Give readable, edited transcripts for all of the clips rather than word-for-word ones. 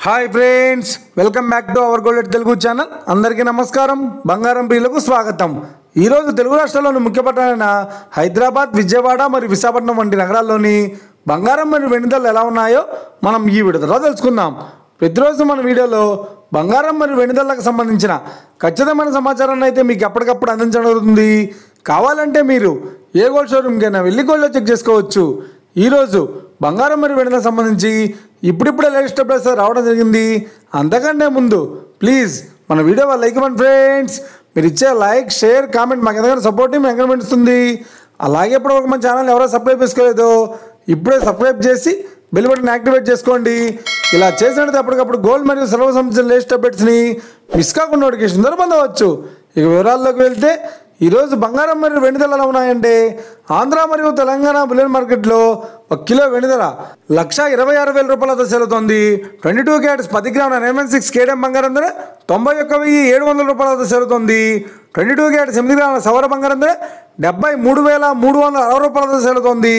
Hi friends, welcome back to our gold Telugu channel. అందరికీ నమస్కారం. బంగారం ప్రియులకు స్వాగతం. ఈరోజు తెలుగు రాష్ట్రాల్లోని ముఖ్య పట్టణాలైన హైదరాబాద్, విజయవాడ మరియు విశాఖపట్నం వంటి నగరాల్లోని బంగారం మరియు వెండి ధరలు ఎలా ఉన్నాయో మనం ఈ వీడియోలో తెలుసుకుందాం. ప్రతిరోజు మన వీడియోలో బంగారం మరియు వెండి ధరలకు సంబంధించిన ఖచ్చితమైన సమాచారాన్ని అయితే మీకు ఎప్పటికప్పుడు అందించడం జరుగుతుంది. కావాలంటే మీరు ఏ గోల్డ్ షోరూమ్కైనా వెళ్ళి గోల్డ్లో చెక్ చేసుకోవచ్చు. ఈరోజు బంగారం మరియు వెండికి సంబంధించి ఇప్పుడిప్పుడే లేటెస్ట్ అప్డేట్స్ రావడం జరిగింది. అంతకంటే ముందు ప్లీజ్ మన వీడియో లైక్ ఇవ్వండి ఫ్రెండ్స్. మీరు ఇచ్చే లైక్, షేర్, కామెంట్ మాకు ఎంతగానో సపోర్ట్ ఎంకరేజ్మెంట్ ఇస్తుంది. అలాగే ఇప్పుడు ఒక మన ఛానల్ ఎవరో సబ్స్క్రైబ్ చేసుకోలేదో ఇప్పుడే సబ్స్క్రైబ్ చేసి బెల్ బటన్ యాక్టివేట్ చేసుకోండి. ఇలా చేసినట్టు అప్పటికప్పుడు గోల్డ్ మరియు సిల్వర్ సంబంధించిన లేటెస్ట్ అప్డేట్స్ని మిస్ కాకుండా నోటిఫికేషన్ ద్వారా పొందవచ్చు. ఇక వివరాల్లోకి వెళ్తే ఈరోజు బంగారం మరియు వెండి ధరలు ఎలా ఉన్నాయంటే, ఆంధ్ర మరియు తెలంగాణ బులియన్ మార్కెట్లో 1 కిలో వెండి ధర 1,26,000 రూపాయలతో సేలుతోంది. 22 క్యారెట్స్ 10 గ్రాముల 916 కేడీఎం బంగారం ధర 91,700 రూపాయలతో సేలుతోంది. 22 క్యారెట్స్ 8 గ్రాముల సవర బంగారం ధర 73,360 రూపాయలతో సేలుతోంది.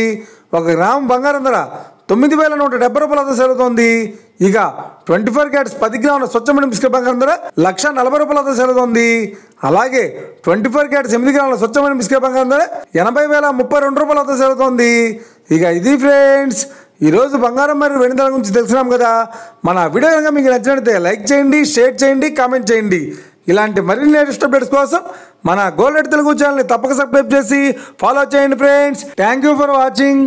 1 గ్రాము బంగారం ధర 9,170 రూపాయలతో సేలుతోంది. ఇక 24 క్యారెట్స్ 10 గ్రాముల స్వచ్ఛమైన బిస్కెట్ బంగారం ధర 1,40,000 రూపాయలతో సేలుతోంది. అలాగే 24 క్యారెట్స్ 8 గ్రాముల స్వచ్ఛమైన బిస్కెట్ బంగారం ధర 80,032 రూపాయలతో సేలుతోంది. ఇక ఇది ఫ్రెండ్స్ ఈరోజు బంగారం మరియు వెండి ధర గురించి తెలుసుకున్నాం కదా. మన వీడియో కనుక మీకు నచ్చినట్లయితే లైక్ చేయండి, షేర్ చేయండి, కామెంట్ చేయండి. ఇలాంటి మరిన్ని లేటెస్ట్ అప్డేట్స్ కోసం మన గోల్డ్ తెలుగు ఛానల్ని తప్పక సబ్స్క్రైబ్ చేసి ఫాలో చేయండి friends. Thank you for watching.